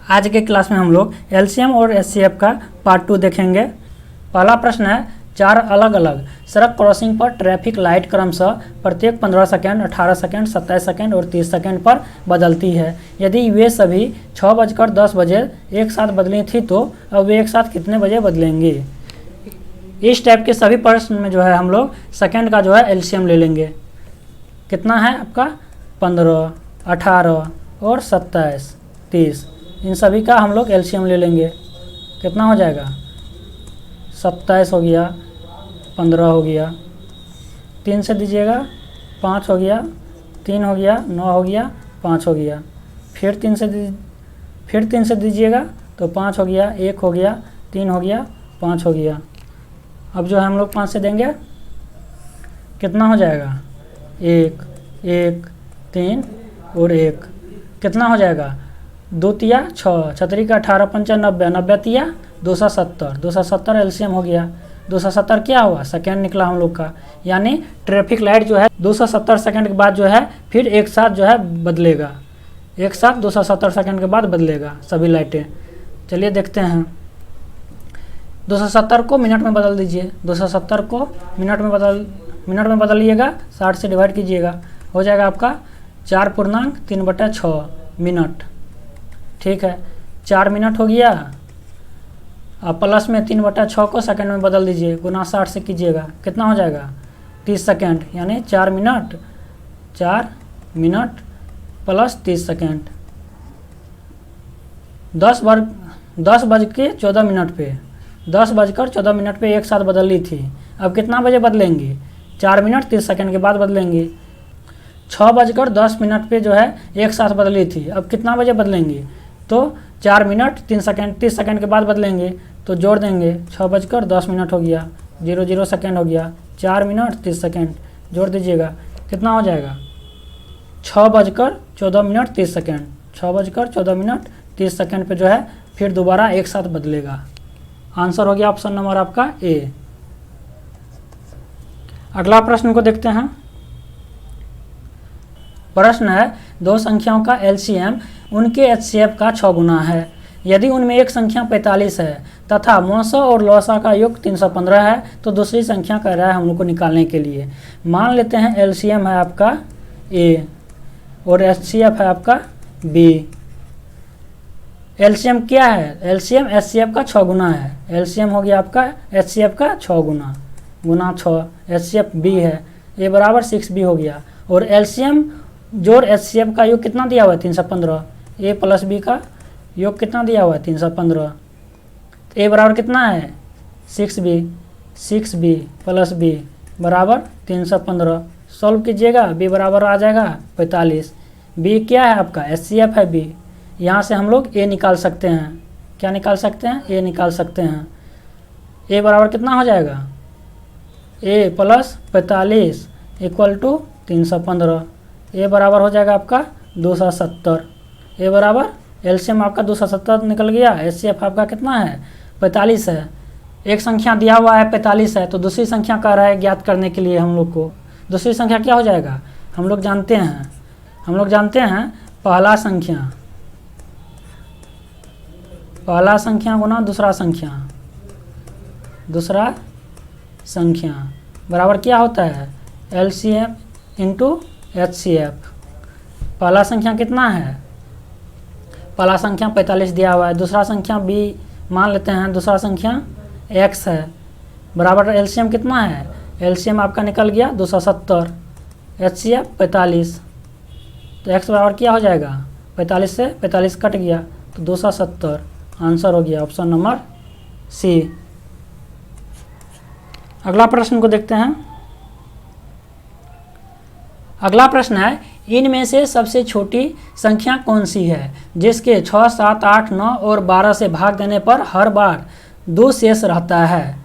आज के क्लास में हम लोग एलसीएम और एचसीएफ का पार्ट 2 देखेंगे। पहला प्रश्न है, चार अलग अलग सड़क क्रॉसिंग पर ट्रैफिक लाइट क्रमशः प्रत्येक 15 सेकंड, 18 सेकंड, 27 सेकंड और 30 सेकंड पर बदलती है। यदि वे सभी 6:10 एक साथ बदली थी तो अब वे एक साथ कितने बजे बदलेंगी। इस टाइप के सभी प्रश्न में जो है हम लोग सेकंड का जो है एलसीएम ले लेंगे। कितना है आपका 15, 18 और 27, 30, इन सभी का हम लोग एलसीएम ले लेंगे। कितना हो जाएगा, 27 हो गया, 15 हो गया, 3 से दीजिएगा 5 हो गया, 3 हो गया, 9 हो गया, 5 हो गया, फिर 3 से दीजिएगा तो 5 हो गया, 1 हो गया, 3 हो गया, 5 हो गया। अब जो है हम लोग 5 से देंगे, कितना हो जाएगा 1, 1, 3 और 1, कितना हो जाएगा 2 तिया 6, 6 का 18, 5 90, 90 तिया 270, 270 एलसीएम हो गया। 270 क्या हुआ, सेकेंड निकला हम लोग का, यानी ट्रैफिक लाइट जो है 270 सेकंड के बाद जो है फिर एक साथ जो है बदलेगा, एक साथ 270 सेकंड के बाद बदलेगा सभी लाइटें। चलिए देखते हैं। 270 को मिनट में बदल दीजिए, 270 को मिनट में बदलिएगा, 60 से डिवाइड कीजिएगा, हो जाएगा आपका 4.3/6 मिनट। ठीक है, 4 मिनट हो गया। अब प्लस में 3/6 को सेकंड में बदल दीजिए, गुना 60 से कीजिएगा, कितना हो जाएगा 30 सेकंड, यानी 4 मिनट प्लस 30 सेकंड। 10:14 पे एक साथ बदली थी, अब कितना बजे बदलेंगी, 4 मिनट 30 सेकंड के बाद बदलेंगी। 6:10 पे जो है एक साथ बदली थी, अब कितना बजे बदलेंगी, तो 4 मिनट 30 सेकंड के बाद बदलेंगे, तो जोड़ देंगे 6:10 हो गया, 00 सेकंड हो गया, 4 मिनट 30 सेकंड जोड़ दीजिएगा, कितना हो जाएगा 6:14 30 सेकंड। 6:14 सेकंड पे जो है फिर दोबारा एक साथ बदलेगा। आंसर हो गया ऑप्शन नंबर आपका ए। अगला प्रश्न को देखते हैं। प्रश्न है, दो संख्याओं का एलसीएम उनके एचसीएफ का 6 गुना है। यदि उनमें एक संख्या 45 है तथा मौसा और लौसा का योग 315 है तो दूसरी संख्या का राय हम लोग को निकालने के लिए मान लेते हैं एलसीएम है आपका ए और एचसीएफ है आपका बी। एलसीएम क्या है, एलसीएम एचसीएफ का 6 गुना है। एलसीएम हो गया आपका एचसीएफ का 6 गुना 6, एचसीएफ बी है, ए बराबर 6b हो गया। और एलसीएम जोड़ एचसीएफ का योग कितना दिया हुआ है 315, ए प्लस बी का योग कितना दिया हुआ है 315, ए बराबर कितना है 6b प्लस बी बराबर 315। सॉल्व कीजिएगा, बी बराबर आ जाएगा 45। बी क्या है आपका एचसीएफ है बी, यहाँ से हम लोग ए निकाल सकते हैं। क्या निकाल सकते हैं, ए निकाल सकते हैं। ए बराबर कितना हो जाएगा, ए प्लस 45 इक्वल टू 315, ए बराबर हो जाएगा आपका 270। ए बराबर एलसीएम आपका 270 निकल गया, एचसीएफ आपका कितना है 45 है। एक संख्या दिया हुआ है 45 है, तो दूसरी संख्या का राय ज्ञात करने के लिए हम लोग को दूसरी संख्या क्या हो जाएगा, हम लोग जानते हैं पहला संख्या गुना दूसरा संख्या बराबर क्या होता है एलसीएम इंटू एचसीएफ। पहला संख्या कितना है, पहला संख्या 45 दिया हुआ है, दूसरा संख्या बी मान लेते हैं, दूसरा संख्या x है, बराबर एलसीएम कितना है, एलसीएम आपका निकल गया 270, एचसीएफ 45, तो x बराबर क्या हो जाएगा 45 से 45 कट गया तो 270। आंसर हो गया ऑप्शन नंबर सी। अगला प्रश्न को देखते हैं। अगला प्रश्न है, इनमें से सबसे छोटी संख्या कौन सी है जिसके 6, 7, 8, 9 और 12 से भाग देने पर हर बार 2 शेष रहता है।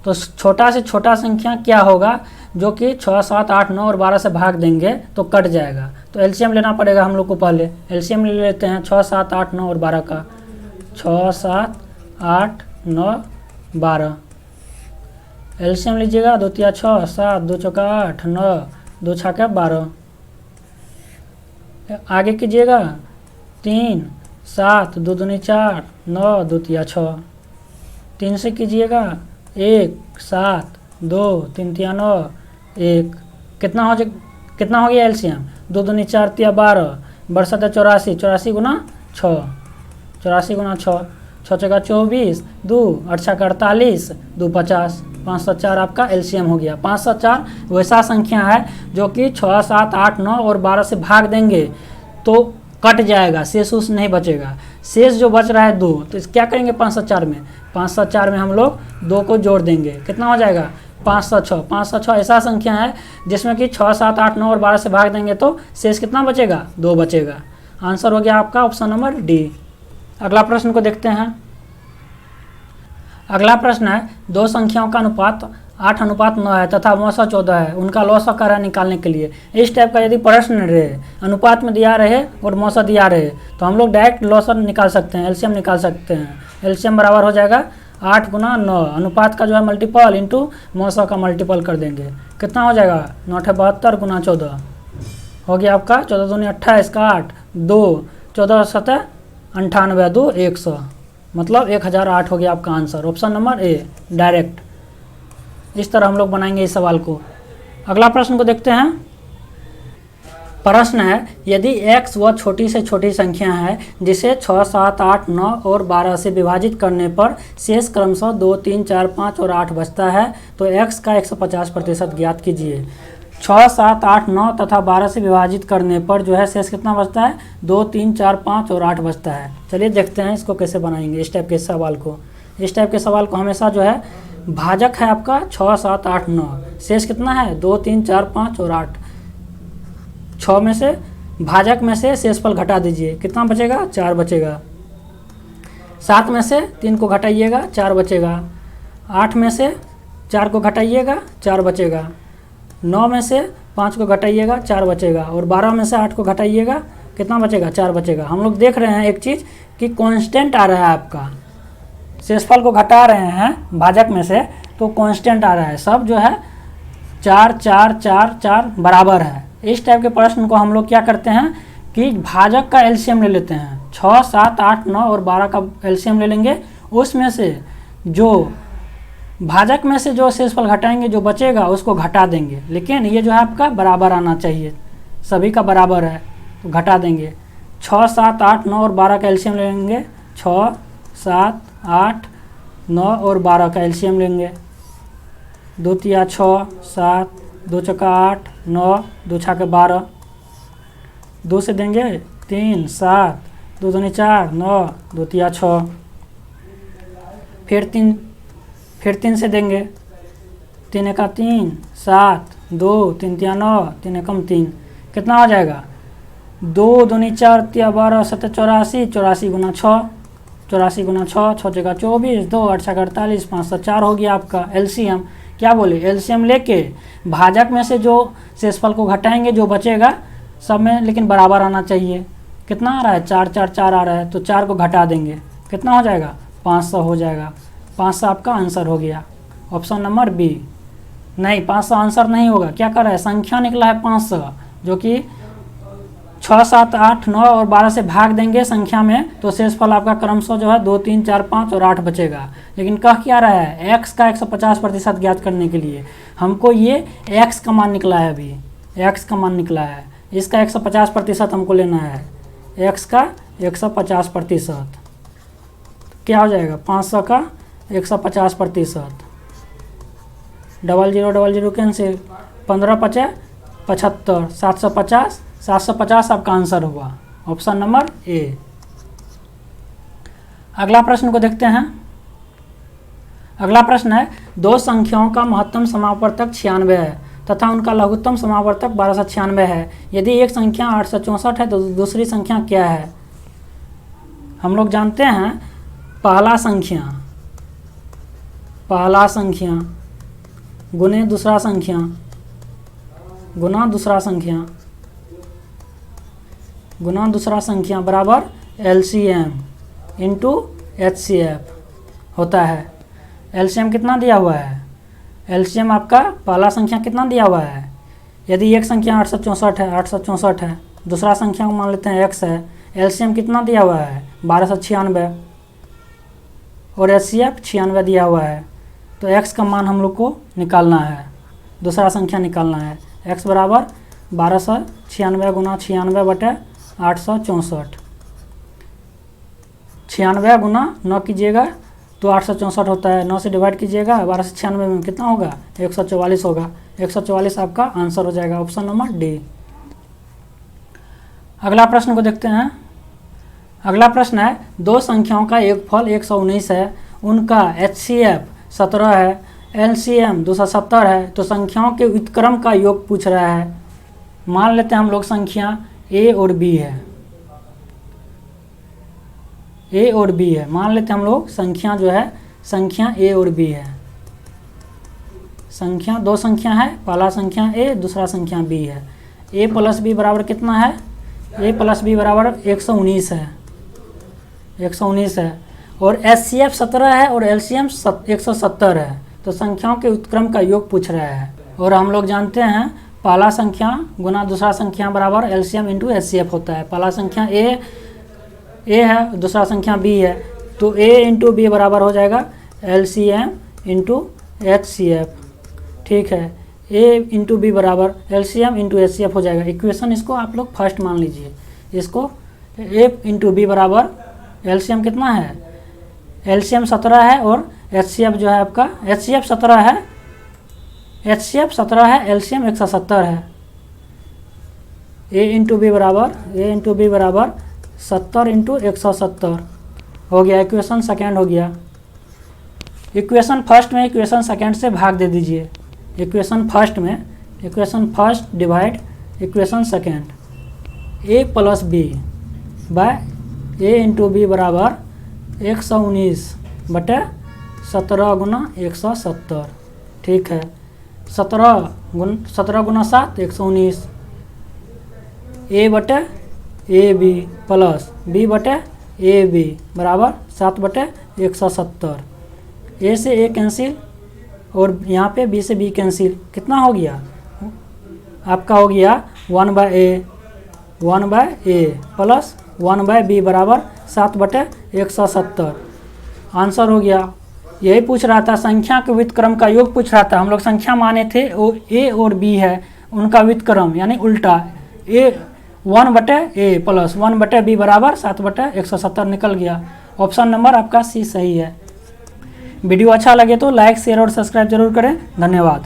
तो छोटा से छोटा संख्या क्या होगा जो कि 6, 7, 8, 9 और 12 से भाग देंगे तो कट जाएगा। तो एलसीएम लेना पड़ेगा हम लोग को, पहले एलसीएम ले लेते हैं 6, 7, 8, 9 और 12 का। 6, 7, 8, 9, 12 एलसीएम लीजिएगा, 2 तिया 6, 7, 2 चौका 8, 9, 2 छक्का 12। आगे कीजिएगा 3, 7, 2 दूनी 4, 9, 2 तिया 6, 3 से कीजिएगा 1, 7, 2, 3 तिया 9, 1, कितना हो गया एलसीएम? 2 दूनी 4 तिया 12, बरसत है 84, 84 गुना 6, 84 गुना 6, 6 जगह 24, 2 8 48, 2 50, 504 आपका एलसीएम हो गया। 504 वैसा संख्या है जो कि 6, 7, 8, 9 और 12 से भाग देंगे तो कट जाएगा, शेष उस नहीं बचेगा। शेष जो बच रहा है 2, तो इस क्या करेंगे 504 में? 504 में हम लोग 2 को जोड़ देंगे, कितना हो जाएगा? 506। 506 ऐसा संख्या है जिसमें कि 6, 7, 8, 9 और 12 से भाग देंगे तो शेष कितना बचेगा? 2 बचेगा। आंसर हो गया आपका ऑप्शन नंबर डी। अगला प्रश्न को देखते हैं। अगला प्रश्न है, दो संख्याओं का अनुपात 8:9 है तथा मौसा 14 है, उनका लौसा कार्य निकालने के लिए। इस टाइप का यदि प्रश्न रहे, अनुपात में दिया रहे और मौसा दिया रहे, तो हम लोग डायरेक्ट लौसा निकाल सकते हैं, एलसीएम निकाल सकते हैं। एलसीएम बराबर हो जाएगा 8 गुना 9, अनुपात का जो है मल्टीपल इंटू मौसा का मल्टीपल कर देंगे, कितना हो जाएगा? 9 72 गुना 14 हो गया आपका 14 दूनी 28 का 8, 2 14 7 98, 2 100, मतलब 1008 हो गया आपका answer. Option number A direct. इस तरह हम लोग बनाएंगे इस सवाल को। अगला प्रश्न को देखते हैं। प्रश्न है, यदि x वह छोटी से छोटी संख्या है जिसे 6, 7, 8, 9 और 12 से विभाजित करने पर शेष क्रमशः 2, 3, 4, 5 और 8 बचता है, तो x का 150% ज्ञात कीजिए। 6, 7, 8, 9 तथा 12 से विभाजित करने पर जो है शेष कितना बचता है? 2, 3, 4, 5 और 8 बचता है। चलिए देखते हैं इसको कैसे बनाएंगे, इस टाइप के सवाल को। इस टाइप के सवाल को हमेशा जो है भाजक है आपका 6, 7, 8, 9, शेष कितना है? 2, 3, 4, 5 और 8। 6 में से भाजक में से शेषफल घटा दीजिए, कितना बचेगा? 4 बचेगा। 7 में से 3 को घटाइएगा, 4 बचेगा। 8 में से 4 को घटाइएगा, 4 बचेगा। 9 में से 5 को घटाइएगा, 4 बचेगा। और 12 में से 8 को घटाइएगा, कितना बचेगा? 4 बचेगा। हम लोग देख रहे हैं एक चीज़ कि कांस्टेंट आ रहा है आपका, शेषफल को घटा रहे हैं भाजक में से तो कांस्टेंट आ रहा है, सब जो है 4, 4, 4, 4 बराबर है। इस टाइप के प्रश्न को हम लोग क्या करते हैं कि भाजक का एलसीएम ले लेते हैं। 6, 7, 8, 9 और 12 का एलसीएम ले लेंगे, उसमें से जो भाजक में से जो शेषफल घटाएंगे जो बचेगा उसको घटा देंगे, लेकिन ये जो है आपका बराबर आना चाहिए, सभी का बराबर है तो घटा देंगे। 6, 7, 8, 9 और 12 का एलसीएम लेंगे, 6, 7, 8, 9 और 12 का एलसीएम लेंगे। 2 तिया 6, 7, 2 चौका 8, 9, 2 छक्के 12, 2 से देंगे 3, 7, 2 दूनी 4, 9, 2 तिया 6, फिर 3 से देंगे, 3 एका 3, 7, 2, 3 तिया 9, 3 एकम 3, कितना हो जाएगा? 2 दूनी 4 तिया 12, 7 84, 84 गुना 6, 84 गुना 6, 6 जगह 24, 2 8 48, 504 हो गया आपका एलसीएम। क्या बोले? एलसीएम लेके भाजक में से जो शेषफल को घटाएंगे जो बचेगा सब में, लेकिन बराबर आना चाहिए। कितना आ रहा है? 4, 4, 4 आ रहा है, तो 4 को घटा देंगे, कितना हो जाएगा? 500 हो जाएगा। 500 आपका आंसर हो गया। Option number B. नहीं, 500 आंसर नहीं होगा। क्या कर रहा है? संख्या निकला है 500, जो कि 6, 7, 8, 9 और 12 से भाग देंगे संख्या में तो शेषफल आपका क्रमशः जो है 2, 3, 4, 5 और 8 बचेगा। लेकिन कह क्या रहा है? x का 150% ज्ञात करने के लिए हमको ये x का मान निकला है, अभी x का मान निकला है, इसका 150% हमको लेना है, x का 150%। क्या हो जाएगा? 500 का 150%, 00 कैंसिल, 15 × 5 = 75, 750, 750 आपका आंसर हुआ। Option number A. अगला प्रश्न को देखते हैं। अगला प्रश्न है, दो संख्याओं का महत्तम समापवर्तक 96 है तथा उनका लघुत्तम समापवर्तक 1296 है। यदि एक संख्या 864 है तो दूसरी संख्या क्या है? हम लोग जानते हैं पहला संख्या गुने दूसरा संख्या गुना दूसरा संख्या बराबर एलसीएम इंटू एचसीएफ होता है। एलसीएम कितना दिया हुआ है? एलसीएम आपका पहला संख्या कितना दिया हुआ है? यदि एक संख्या 864 है, दूसरा संख्या को मान लेते हैं x है, एलसीएम कितना दिया हुआ है 1296 और एचसीएफ 96 दिया हुआ है। तो x का मान हम लोग को निकालना है, दूसरा संख्या निकालना है। x बराबर 1296 गुना 96 बटे 864, 96 गुना 9 कीजिएगा तो 864 होता है, 9 से डिवाइड कीजिएगा 1296 में कितना होगा 144 होगा। 144 आपका आंसर हो जाएगा, ऑप्शन नंबर डी। अगला प्रश्न को देखते हैं। अगला प्रश्न है, दो संख्याओं का एक फल 119 है, उनका HCF 17 है, LCM 270 है, तो संख्याओं के व्युत्क्रम का योग पूछ रहा है। मान लेते हैं हम लोग संख्या A और B है, A और B है, मान लेते हैं हम लोग संख्या जो है संख्या A और B है। संख्या दो संख्या है, पहला संख्या A, दूसरा संख्या B है। A प्लस B बराबर कितना है, A प्लस B बराबर 119 है, 119 है, और HCF 17 है और LCM 170 है, तो संख्याओं के उत्क्रम का योग पूछ रहा है। और हम लोग जानते हैं पहला संख्या गुना दूसरा संख्या बराबर LCM इंटू HCF होता है। पहला संख्या A है, दूसरा संख्या B है, तो A इंटू B बराबर हो जाएगा LCM इंटू HCF। ठीक है, A इंटू B बराबर LCM इंटू HCF हो जाएगा। इक्वेशन इसको आप लोग फर्स्ट मान लीजिए। इसको A इंटू B बराबर LCM कितना है, LCM 17 है और HCF जो है आपका HCF 17 है, HCF 17 है, LCM 170 है। A इंटू B बराबर 70 इंटू 170 हो गया। इक्वेशन सेकेंड हो गया। इक्वेशन फर्स्ट में इक्वेशन सेकेंड से भाग दे दीजिए। इक्वेशन फर्स्ट में equation first divide equation second. A plus B by A into B बराबर 119 बटे 17 गुना 170। ठीक है, 17 गुना 7 119, A बटे ए बी प्लस B बटे ए बी बराबर 7 बटे 170। A से A कैंसिल और यहाँ पे B से B कैंसिल, कितना हो गया आपका, हो गया 1/A प्लस 1/B बराबर 7 बटे 170। आंसर हो गया। यही पूछ रहा था, संख्या के व्युत्क्रम का योग पूछ रहा था। हम लोग संख्या माने थे A और B है, उनका व्युत्क्रम यानी उल्टा, A 1/A प्लस 1/B बराबर 7 बटे 170 निकल गया। ऑप्शन नंबर आपका सी सही है। वीडियो अच्छा लगे तो लाइक शेयर और सब्सक्राइब जरूर करें। धन्यवाद।